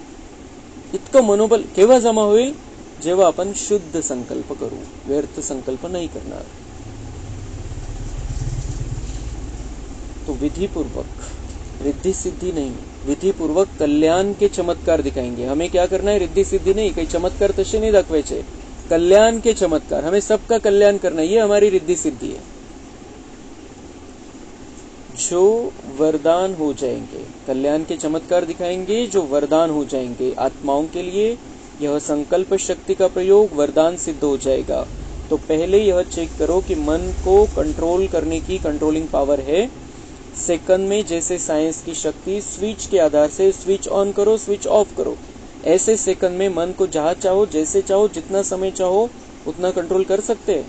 इतकं मनोबल केव्हा जमा होईल? जेव्हा आपण शुद्ध संकल्प करू, व्यर्थ संकल्प नहीं करणार. तो विधिपूर्वक रिद्धि सिद्धि नहीं, विधिपूर्वक कल्याण के चमत्कार दिखाएंगे. हमें क्या करना है? रिद्धि सिद्धि नहीं, काही चमत्कार तसे नहीं दाखवायचे, कल्याण के चमत्कार. हमें सबका कल्याण करना, ये हमारी रिद्धि सिद्धि है. जो वरदान हो जाएंगे, कल्याण के चमत्कार दिखाएंगे जो वरदान हो जाएंगे आत्माओं के लिए. यह संकल्प शक्ति का प्रयोग वरदान सिद्ध हो जाएगा. तो पहले यह चेक करो कि मन को कंट्रोल करने की कंट्रोलिंग पावर है. सेकंड में जैसे साइंस की शक्ति switch K Aadhaar say switch on करो, स्विच ऑफ करो, ऐसे सेकंड में मन को जहां चाहो, जैसे चाहो, जितना समय चाहो उतना कंट्रोल कर सकते हैं.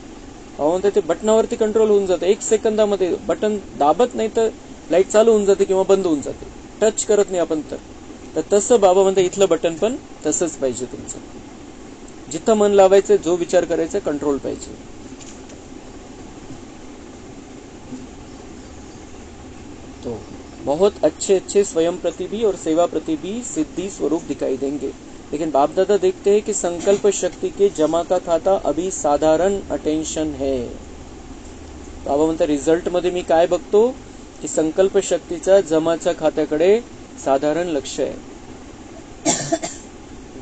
म्हणते ते बटनावरती कंट्रोल होऊन जाते. 1 सेकंदामध्ये बटन दाबत नाही तर लाईट चालू होऊन जाते किंवा बंद होऊन जाते. टच करत नाही आपण तर तसं बाबा म्हणते इथलं बटन पण तसंच पाहिजे तुमचं. जिथं मन लावायचं, जो विचार करायचा, कंट्रोल पाहिजे. तो बहुत अच्छे अच्छे स्वयं प्रति भी और सेवा प्रति भी सिद्धि स्वरूप दिखाई देंगे. लेकिन बाप दादा देखते हैं कि संकल्प शक्ति के जमा का खाता अभी साधारण अटेंशन है. बाबा म्हणतात रिझल्ट मध्ये मी काय बघतो की संकल्प शक्तीचा जमाच्या खात्याकडे साधारण लक्ष्य है.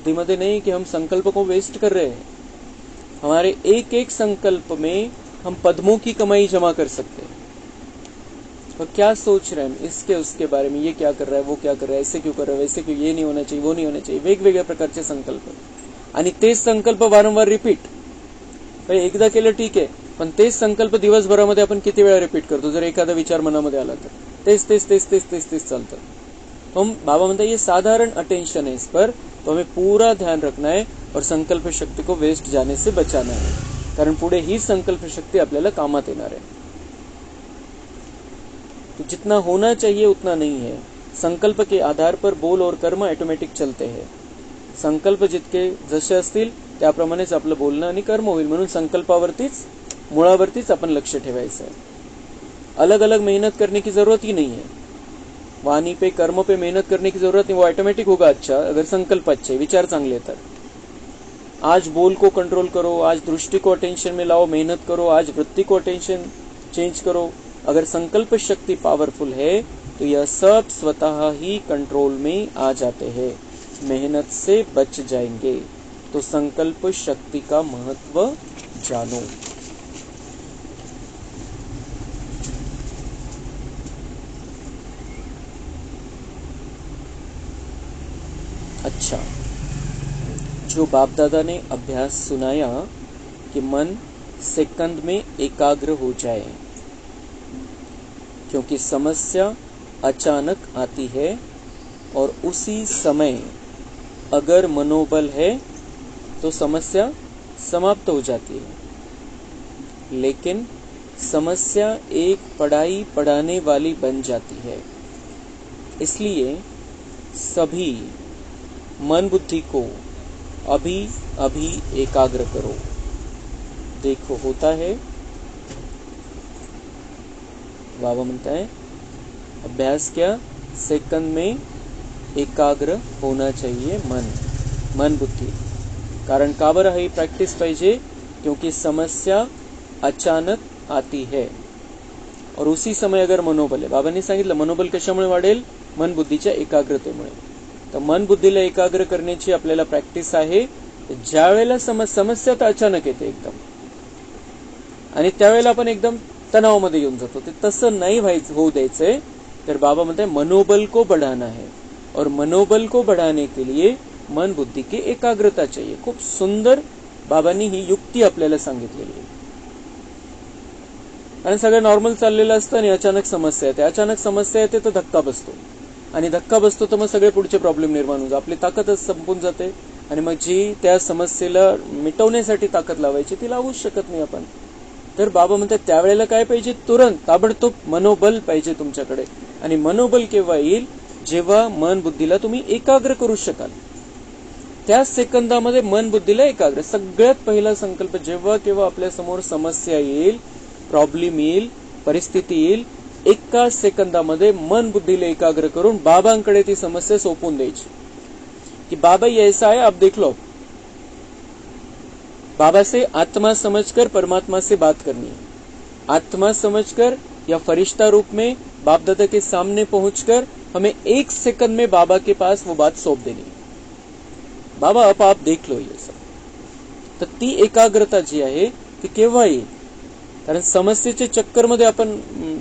बुद्धि नहीं कि हम संकल्प को वेस्ट कर रहे हैं. हमारे एक एक संकल्प में हम पद्मों की कमाई जमा कर सकते हैं. और क्या सोच रहे हैं इसके उसके बारे में, ये क्या कर रहा है, वो क्या कर रहा है, ऐसे क्यों कर रहा है, वैसे क्यों, ये नहीं होना चाहिए, वो नहीं होना चाहिए, वेगवेगळ्या प्रकारचे संकल्प. आणि तेच संकल्प वारंवार रिपीट. एकदा केलं ठीक आहे, पण तेच संकल्प दिवसभरामध्ये आपण किती वेळा रिपीट करतो? जर एखादा विचार मनामध्ये आला तर तेच तेच तेच तेच तेच तेच चालतं. हम बाबा म्हणता ये साधारण अटेंशन है इस पर, तो हमें पूरा ध्यान रखना है और संकल्प शक्ति को वेस्ट जाने से बचाना है. कारण पुढे ही संकल्प शक्ति आपल्याला कामात येणार आहे. तो जितना होना चाहिए उतना नहीं है. संकल्प के आधार पर बोल और कर्म ऑटोमॅटिक चलते हैं. संकल्प जितके जसे असतील त्याप्रमाणेच आपलं बोलणं आणि कर्म होईल. म्हणून संकल्पावरतीच, मुळावरतीच आपण लक्ष ठेवायचं आहे. अलग अलग मेहनत करने की जरूरत ही नहीं है. वाणी पे, कर्म पे मेहनत करने की जरूरत नहीं. वो ऑटोमेटिक होगा अच्छा अगर संकल्प अच्छे, विचार चांगले तर. आज बोल को कंट्रोल करो, आज दृष्टि को अटेंशन में लाओ, मेहनत करो, आज वृत्ति को अटेंशन चेंज करो। अगर संकल्प शक्ति पावरफुल है तो यह सब स्वतः ही कंट्रोल में आ जाते हैं, मेहनत से बच जाएंगे। तो संकल्प शक्ति का महत्व जानो। अच्छा, जो बाप दादा ने अभ्यास सुनाया कि मन सेकंड में एकाग्र हो जाए, क्योंकि समस्या अचानक आती है और उसी समय अगर मनोबल है तो समस्या समाप्त हो जाती है। लेकिन समस्या एक पढ़ाई पढ़ाने वाली बन जाती है। इसलिए सभी मन बुद्धि को अभी अभी एकाग्र करो। देखो होता है, बाबा म्हणता है अभ्यास क्या, सेकंड में एकाग्र होना चाहिए मन बुद्धि। कारण का बरं ही प्रॅक्टिस पाहिजे, क्योंकि समस्या अचानक आती है और उसी समय अगर मनोबल आहे, बाबांनी सांगितलं मनोबल कशामुळे वाढेल, मन बुद्धीच्या एकाग्रतेमुळे। तर मन बुद्धीला एकाग्र करण्याची आपल्याला प्रॅक्टिस आहे। ज्या वेळेला समस्या तर अचानक येते एकदम, आणि त्यावेळेला आपण एकदम तणावामध्ये येऊन जातो, ते तसं नाही होऊ द्यायचंय। तर बाबा म्हणते मनोबल को बढ़ाना है, और मनोबल को बढ़ाने के लिए मन बुद्धि की एकाग्रता चाहिए। खूप सुंदर बाबांनी ही युक्ती आपल्याला सांगितलेली आहे। आणि सगळं नॉर्मल चाललेलं असतं आणि अचानक समस्या येते, अचानक समस्या येते तर धक्का बसतो, आणि धक्का बसतो तर मग सगळे पुढचे प्रॉब्लेम निर्माण होतात, आपली ताकदच संपून जाते, आणि मग जी त्या समस्येला मिटवण्यासाठी ताकद लावायची ती लावूच शकत नाही आपण। तर बाबा म्हणतात त्यावेळेला काय पाहिजे, तुरंत ताबडतोब मनोबल पाहिजे तुमच्याकडे। आणि मनोबल केव्हा येईल, जेव्हा मन बुद्धीला तुम्ही एकाग्र करू शकाल। त्या सेकंदामध्ये मन बुद्धीला एकाग्र, सगळ्यात पहिला संकल्प जेव्हा केव्हा आपल्या समोर समस्या येईल, प्रॉब्लेम येईल, परिस्थिती येईल, एका सेकंदामध्ये मन बुद्धीला एकाग्र करून बाबांकडे ती समस्या सोपवून द्यायची की बाबा ये ऐसा है, आप देख लो। बाबा से आत्मा समझकर परमात्मा से बात करनी है। आत्मा समझकर या फरिश्ता रूप में बाप दादा के सामने पहुंचकर हमें एक सेकंड में बाबा के पास वो बात सौंप देनी है। बाबा अब आप देख लो ये सब। तर ती एकाग्रता जी आहे ती केव्हा येईल, कारण समस्येच्या चक्करमध्ये आपण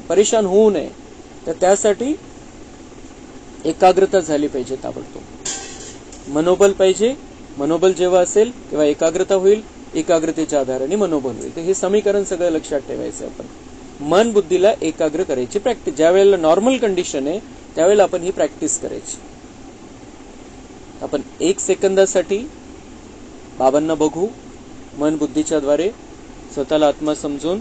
परेशान होऊ नये, तर त्यासाठी एकाग्रता झाली पाहिजे ताबडतोब। मनोबल पाहिजे, मनोबल जेव्हा असेल तेव्हा एकाग्रता होईल, एकाग्रतेच्या आधाराने मनोबल होईल। तर हे समीकरण सगळं लक्षात ठेवायचं आपण। मन बुद्धीला एकाग्र करायची प्रॅक्टिस, ज्या वेळेला नॉर्मल कंडिशन आहे त्यावेळेला आपण ही प्रॅक्टिस करायची। आपण एक सेकंदासाठी बाबांना बघू, मन बुद्धीच्या द्वारे स्वतःला आत्मा समजून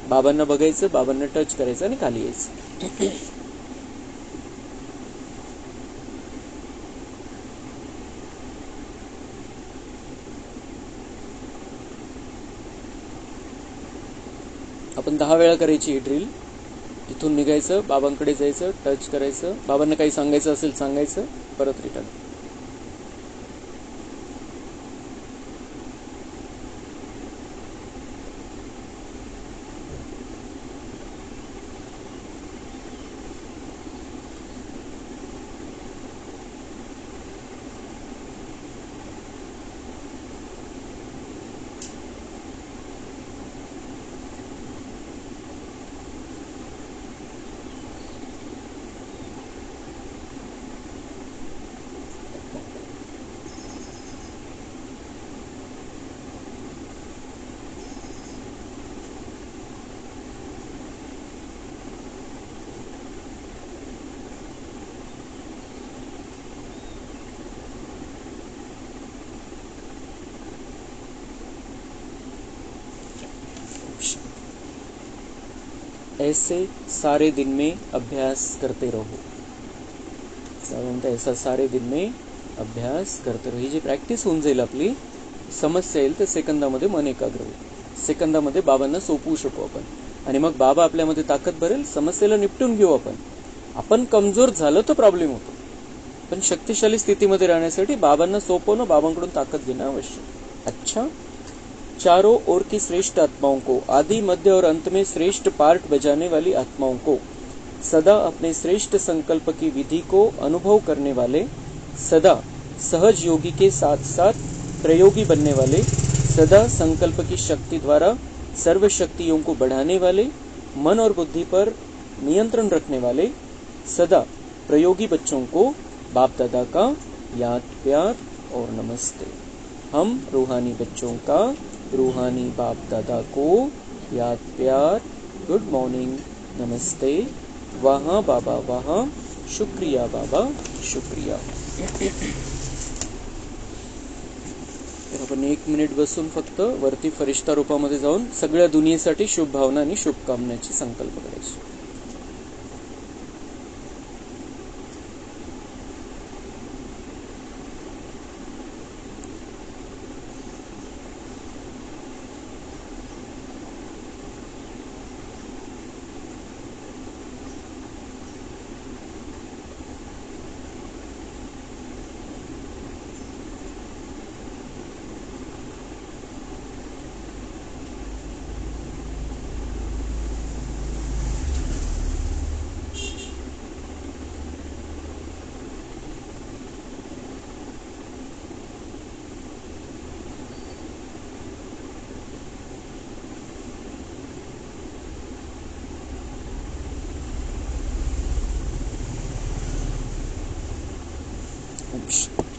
बाबांना बघायचं, बाबांना टच करायचं आणि खाली यायचं। आपण 10 वेळा करायची ही ड्रिल। इथून निघायचं, बाबांकडे जायचं, टच करायचं, बाबांना काही सांगायचं असेल सांगायचं, परत रिटर्न। ऐसे सारे दिन में अभ्यास करते रहो। ऐसा सारे दिन में अभ्यास करते रहो। ही जी प्रॅक्टिस होऊन जाईल आपली, समस्या येईल तर सेकंदामध्ये मन एकाग्र होईल, सेकंदामध्ये बाबांना सोपवू शकू आपण, आणि मग बाबा आपल्यामध्ये ताकद भरेल, समस्येला निपटून घेऊ आपण। आपण कमजोर झालो तर प्रॉब्लेम होतो, पण शक्तिशाली स्थितीमध्ये राहण्यासाठी बाबांना सोपवणं, बाबांकडून ताकद घेणं आवश्यक। अच्छा, चारों ओर की श्रेष्ठ आत्माओं को, आदि मध्य और अंत में श्रेष्ठ पार्ट बजाने वाली आत्माओं को, सदा अपने श्रेष्ठ संकल्प की विधि को अनुभव करने वाले, सदा सहज योगी के साथ साथ प्रयोगी बनने वाले, सदा संकल्प की शक्ति द्वारा सर्व शक्तियों को बढ़ाने वाले, मन और बुद्धि पर नियंत्रण रखने वाले, सदा प्रयोगी बच्चों को बाप दादा का याद प्यार और नमस्ते। हम रूहानी बच्चों का रूहानी बाप दादा को याद प्यार, गुड मॉर्निंग, नमस्ते, वहाँ बाबा वहाँ, शुक्रिया बाबा शुक्रिया। तर आपण 1 मिनिट बसून फक्त वरती फरिश्ता रूपामध्ये जाऊन सगळ्या दुनियेसाठी शुभ भावना आणि शुभकामनाची संकल्प करायची। Oops.